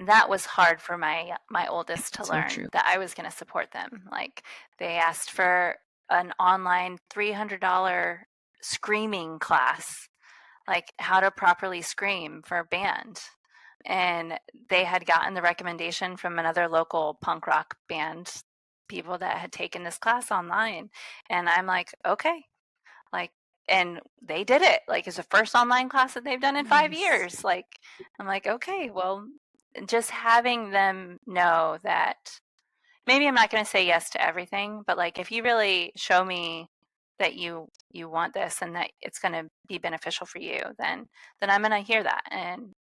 that was hard for my oldest to So learn, true. that I was going to support them. Like, they asked for an online $300 screaming class, like how to properly scream for a band. And they had gotten the recommendation from another local punk rock band people that had taken this class online. And I'm like, okay, like, and they did it. Like, it's the first online class that they've done in 5 years. Like, I'm like, okay, well, just having them know that maybe I'm not going to say yes to everything, but like, if you really show me that you want this and that it's going to be beneficial for you, then I'm going to hear that. And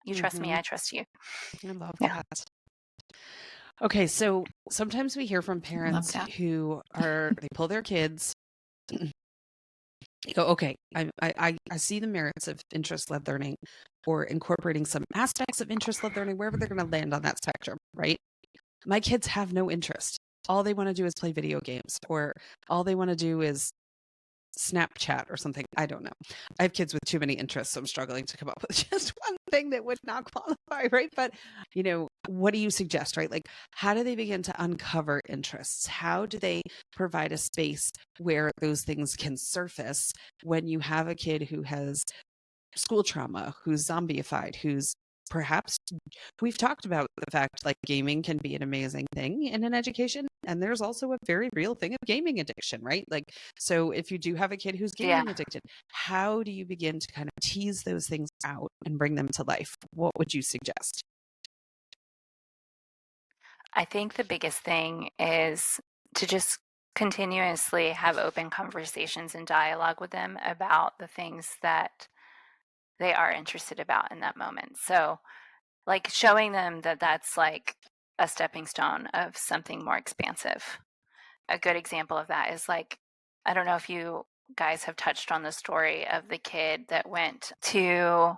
you trust me, I trust you. I love Yeah. that. Okay, so sometimes we hear from parents who they pull their kids. You go, okay, I see the merits of interest-led learning or incorporating some aspects of interest-led learning, wherever they're going to land on that spectrum, right? My kids have no interest. All they want to do is play video games, or all they want to do is Snapchat or something. I don't know. I have kids with too many interests, so I'm struggling to come up with just one thing that would not qualify, right? But, what do you suggest, right? Like, how do they begin to uncover interests? How do they provide a space where those things can surface when you have a kid who has school trauma, who's zombieified, who's perhaps, we've talked about the fact like gaming can be an amazing thing in an education, and there's also a very real thing of gaming addiction, right? Like, so if you do have a kid who's gaming addicted, how do you begin to kind of tease those things out and bring them to life? What would you suggest? I think the biggest thing is to just continuously have open conversations and dialogue with them about the things that they are interested about in that moment. So, like, showing them that that's like a stepping stone of something more expansive. A good example of that is, like, I don't know if you guys have touched on the story of the kid that went to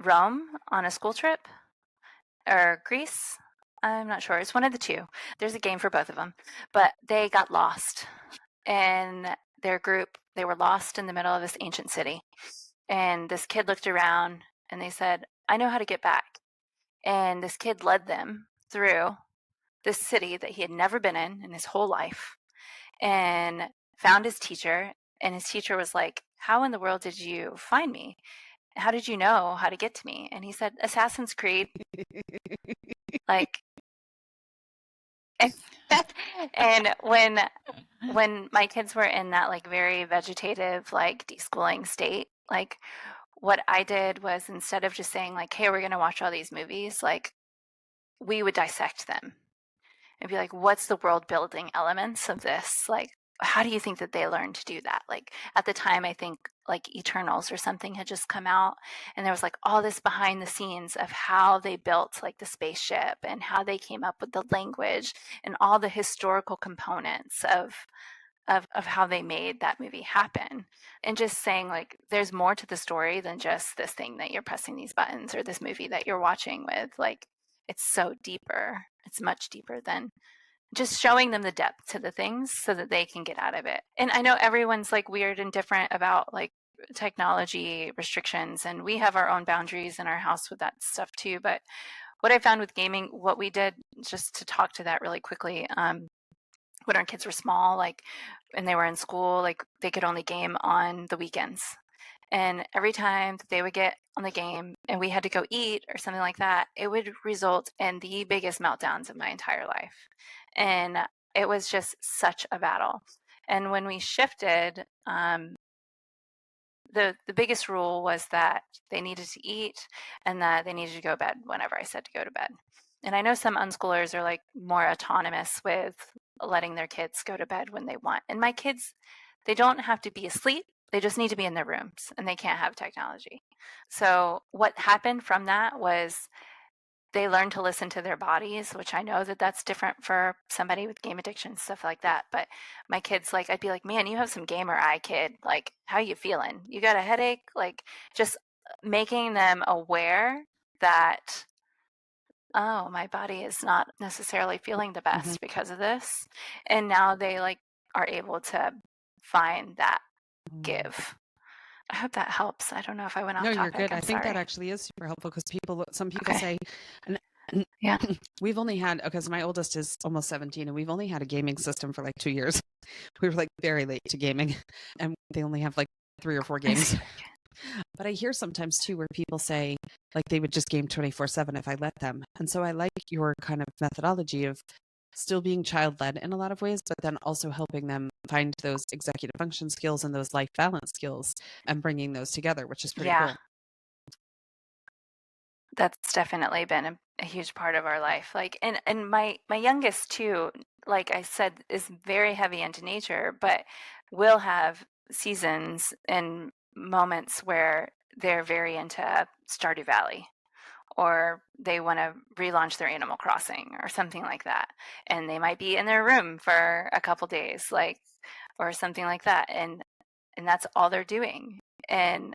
Rome on a school trip, or Greece. I'm not sure. It's one of the two. There's a game for both of them, but they got lost. And their group, they were lost in the middle of this ancient city. And this kid looked around and they said, I know how to get back. And this kid led them through this city that he had never been in his whole life, and found his teacher. And his teacher was like, how in the world did you find me? How did you know how to get to me? And he said, Assassin's Creed. Like, and when my kids were in that like very vegetative, like deschooling state, like what I did was, instead of just saying like, hey, we're going to watch all these movies, like we would dissect them and be like, what's the world building elements of this? Like, how do you think that they learned to do that? Like, at the time, I think like Eternals or something had just come out, and there was like all this behind the scenes of how they built like the spaceship and how they came up with the language and all the historical components of how they made that movie happen. And just saying like, there's more to the story than just this thing that you're pressing these buttons, or this movie that you're watching with. Like, it's so deeper. It's much deeper than just showing them the depth to the things so that they can get out of it. And I know everyone's like weird and different about like technology restrictions, and we have our own boundaries in our house with that stuff too. But what I found with gaming, what we did, just to talk to that really quickly, when our kids were small, like when they were in school, like they could only game on the weekends. And every time that they would get on the game and we had to go eat or something like that, it would result in the biggest meltdowns of my entire life. And it was just such a battle. And when we shifted, the biggest rule was that they needed to eat and that they needed to go to bed whenever I said to go to bed. And I know some unschoolers are like more autonomous with letting their kids go to bed when they want. And my kids, they don't have to be asleep. They just need to be in their rooms, and they can't have technology. So what happened from that was they learned to listen to their bodies, which I know that that's different for somebody with game addiction, stuff like that. But my kids, like, I'd be like, man, you have some gamer eye, kid. Like, how you feeling? You got a headache? Like, just making them aware that, oh, my body is not necessarily feeling the best because of this. And now they like are able to find that give. I hope that helps. I don't know if I went off No, topic. you're good. I'm I think that sorry. actually is super helpful, because some people Okay. say, and Yeah. we've only had, because my oldest is almost 17, and we've only had a gaming system for like 2 years. We were like very late to gaming, and they only have like 3 or 4 games. But I hear sometimes too where people say like they would just game 24/7 if I let them. And so I like your kind of methodology of still being child-led in a lot of ways, but then also helping them find those executive function skills and those life balance skills and bringing those together, which is pretty cool. that's definitely been a huge part of our life. Like, and my youngest too, like I said, is very heavy into nature, but will have seasons and moments where they're very into Stardew Valley, or they want to relaunch their Animal Crossing or something like that, and they might be in their room for a couple days, like, or something like that, and that's all they're doing. And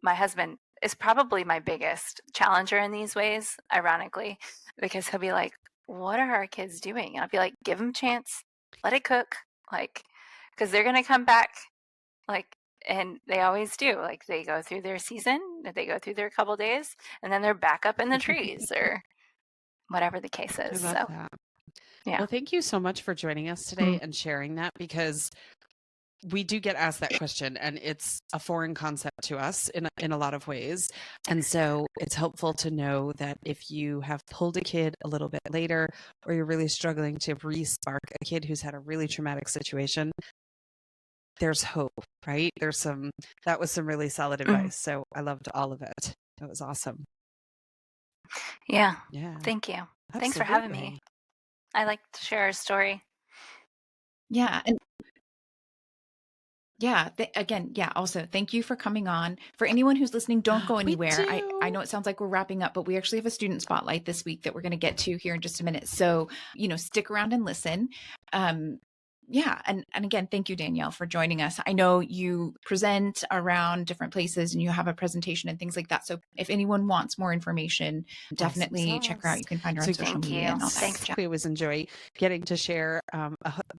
my husband is probably my biggest challenger in these ways, ironically, because he'll be like, "What are our kids doing?" And I'll be like, "Give them a chance, let it cook," like, because they're gonna come back, like, and they always do. Like, they go through their season, they go through their couple days, and then they're back up in the trees or whatever the case I is. love So that. yeah. Well, thank you so much for joining us today and sharing that, because we do get asked that question, and it's a foreign concept to us in a lot of ways. And so it's helpful to know that if you have pulled a kid a little bit later, or you're really struggling to re-spark a kid who's had a really traumatic situation, there's hope, right? That was some really solid advice. So I loved all of it. That was awesome. Yeah. Yeah. Thank you. Thanks for having me. Absolutely. I like to share our story. Yeah. And yeah, again, yeah, also thank you for coming on. For anyone who's listening, don't go We anywhere. I do. know it sounds like we're wrapping up, but we actually have a student spotlight this week that we're going to get to here in just a minute. So, stick around and listen. Yeah, and again, thank you, Danielle, for joining us. I know you present around different places and you have a presentation and things like that. So if anyone wants more information, definitely check her out. You can find her on So social Thank media you. and all that Thanks. good jazz. we always enjoy getting to share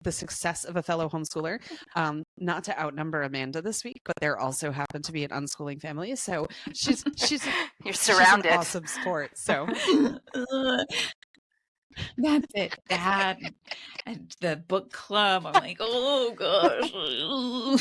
the success of a fellow homeschooler. Not to outnumber Amanda this week, but there also happen to be an unschooling family. So she's You're she's surrounded. an awesome sport. So That's it. That and the book club. I'm like, oh gosh. Oh,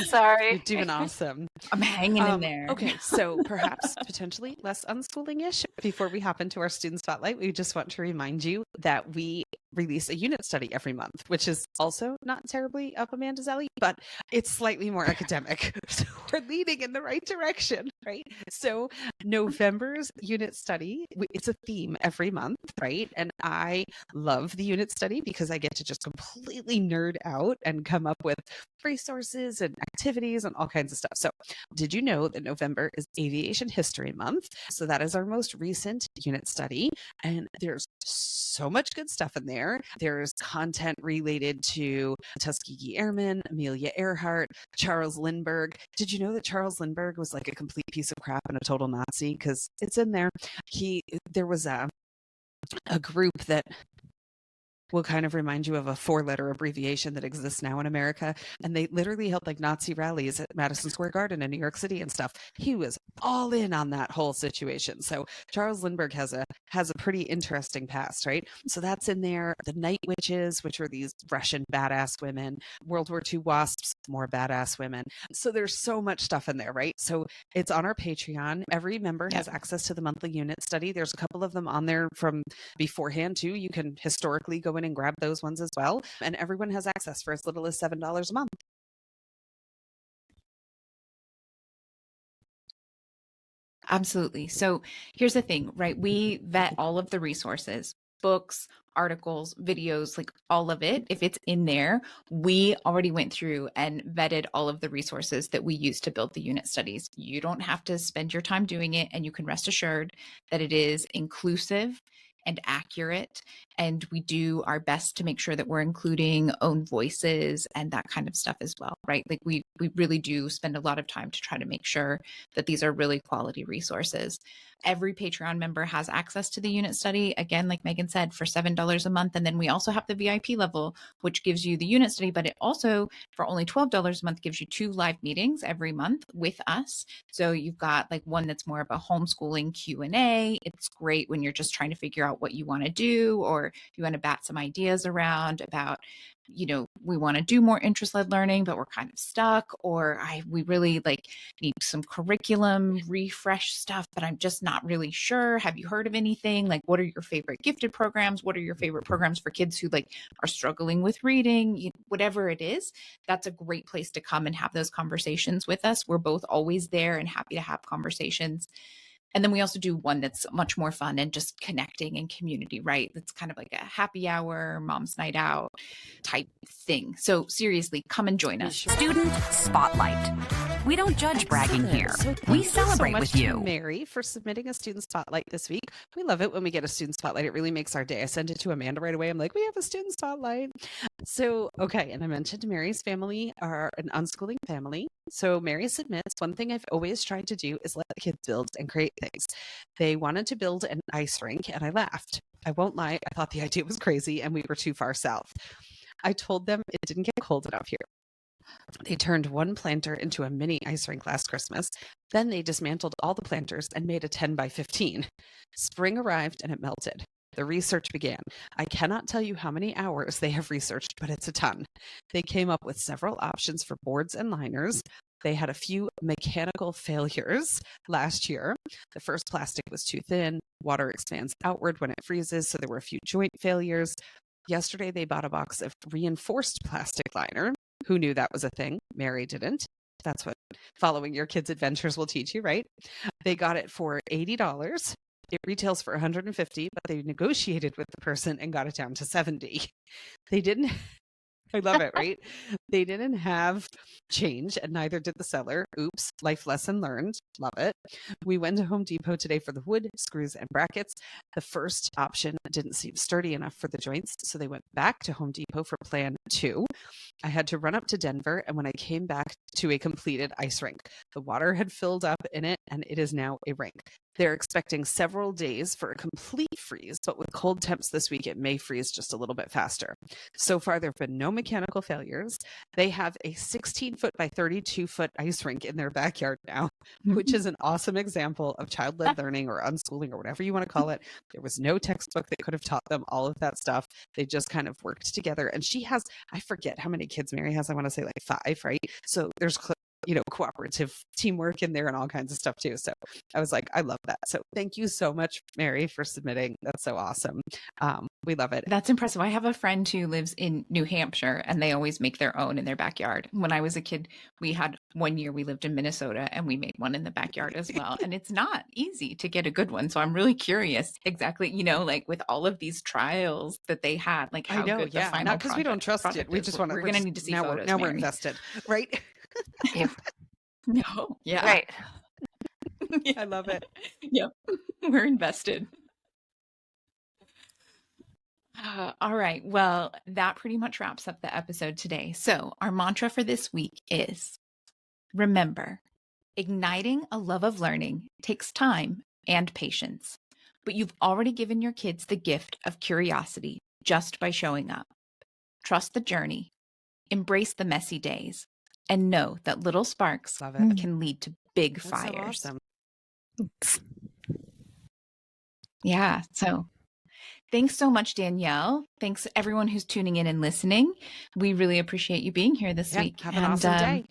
sorry. you're doing awesome. I'm hanging in there. Okay, so perhaps potentially less unschooling-ish. Before we hop into our student spotlight, we just want to remind you that we release a unit study every month, which is also not terribly up Amanda's alley, but it's slightly more academic. So we're leading in the right direction, right? So November's unit study, it's a theme every month, right? And I love the unit study because I get to just completely nerd out and come up with resources and activities and all kinds of stuff. So did you know that November is Aviation History Month? So that is our most recent unit study. And there's so much good stuff in there. There's content related to Tuskegee Airmen, Amelia Earhart, Charles Lindbergh. Did you know that Charles Lindbergh was like a complete piece of crap and a total Nazi? Because it's in there. There was a group that will kind of remind you of a 4-letter abbreviation that exists now in America. And they literally held like Nazi rallies at Madison Square Garden in New York City and stuff. He was all in on that whole situation. So Charles Lindbergh has a pretty interesting past, right? So that's in there. The Night Witches, which were these Russian badass women, World War II wasps, more badass women. So there's so much stuff in there, right? So it's on our Patreon. Every member has access to the monthly unit study. There's a couple of them on there from beforehand too. You can historically go in and grab those ones as well. And everyone has access for as little as $7 a month. Absolutely. So here's the thing, right? We vet all of the resources, books, articles, videos, like all of it. If it's in there, we already went through and vetted all of the resources that we use to build the unit studies. You don't have to spend your time doing it, and you can rest assured that it is inclusive and accurate. And we do our best to make sure that we're including own voices and that kind of stuff as well, right? Like we really do spend a lot of time to try to make sure that these are really quality resources. Every Patreon member has access to the unit study, again, like Meagan said, for $7 a month. And then we also have the VIP level, which gives you the unit study, but it also, for only $12 a month, gives you 2 live meetings every month with us. So you've got like one that's more of a homeschooling Q&A. It's great when you're just trying to figure out what you want to do, or you want to bat some ideas around about, we want to do more interest-led learning, but we're kind of stuck, or we really need some curriculum refresh stuff, but I'm just not really sure. Have you heard of anything? Like, what are your favorite gifted programs? What are your favorite programs for kids who are struggling with reading? Whatever it is, that's a great place to come and have those conversations with us. We're both always there and happy to have conversations. And then we also do one that's much more fun and just connecting and community, right? That's kind of like a happy hour, mom's night out type thing. So seriously, come and join us. Student Spotlight. We don't judge bragging here. So We thank you celebrate so much with to you. Mary, for submitting a student spotlight this week. We love it when we get a student spotlight. It really makes our day. I send it to Amanda right away. I'm like, we have a student spotlight. So, okay. And I mentioned Mary's family are an unschooling family. So Mary submits, one thing I've always tried to do is let the kids build and create things. They wanted to build an ice rink, and I laughed. I won't lie. I thought the idea was crazy and we were too far south. I told them it didn't get cold enough here. They turned one planter into a mini ice rink last Christmas. Then they dismantled all the planters and made a 10 by 15. Spring arrived and it melted. The research began. I cannot tell you how many hours they have researched, but it's a ton. They came up with several options for boards and liners. They had a few mechanical failures last year. The first plastic was too thin. Water expands outward when it freezes, so there were a few joint failures. Yesterday, they bought a box of reinforced plastic liner. Who knew that was a thing? Mary didn't. That's what following your kids' adventures will teach you, right? They got it for $80. It retails for $150, but they negotiated with the person and got it down to $70. They didn't. I love it, right? They didn't have change, and neither did the seller. Oops, life lesson learned. Love it. We went to Home Depot today for the wood, screws, and brackets. The first option didn't seem sturdy enough for the joints, so they went back to Home Depot for plan 2. I had to run up to Denver, and when I came back to a completed ice rink, the water had filled up in it, and it is now a rink. They're expecting several days for a complete freeze, but with cold temps this week, it may freeze just a little bit faster. So far, there have been no mechanical failures. They have a 16-foot by 32-foot ice rink in their backyard now, which is an awesome example of child-led learning or unschooling or whatever you want to call it. There was no textbook that could have taught them all of that stuff. They just kind of worked together. And she has, I forget how many kids Mary has. I want to say like 5, right? So there's cooperative teamwork in there and all kinds of stuff too. So I was like, I love that. So thank you so much, Mary, for submitting. That's so awesome. We love it. That's impressive. I have a friend who lives in New Hampshire and they always make their own in their backyard. When I was a kid, we had one year we lived in Minnesota and we made one in the backyard as well. And it's not easy to get a good one. So I'm really curious exactly, like with all of these trials that they had, like how good the final not because we don't trust it. We just want to, we're going to need to see now photos. Now we're invested, right? No. Yeah. Right. Yeah. I love it. Yep. We're invested. All right. Well, that pretty much wraps up the episode today. So our mantra for this week is, remember, igniting a love of learning takes time and patience, but you've already given your kids the gift of curiosity just by showing up. Trust the journey, embrace the messy days, and know that little sparks can lead to big fires. So awesome. Yeah. So thanks so much, Danielle. Thanks everyone who's tuning in and listening. We really appreciate you being here this week. Have an awesome day.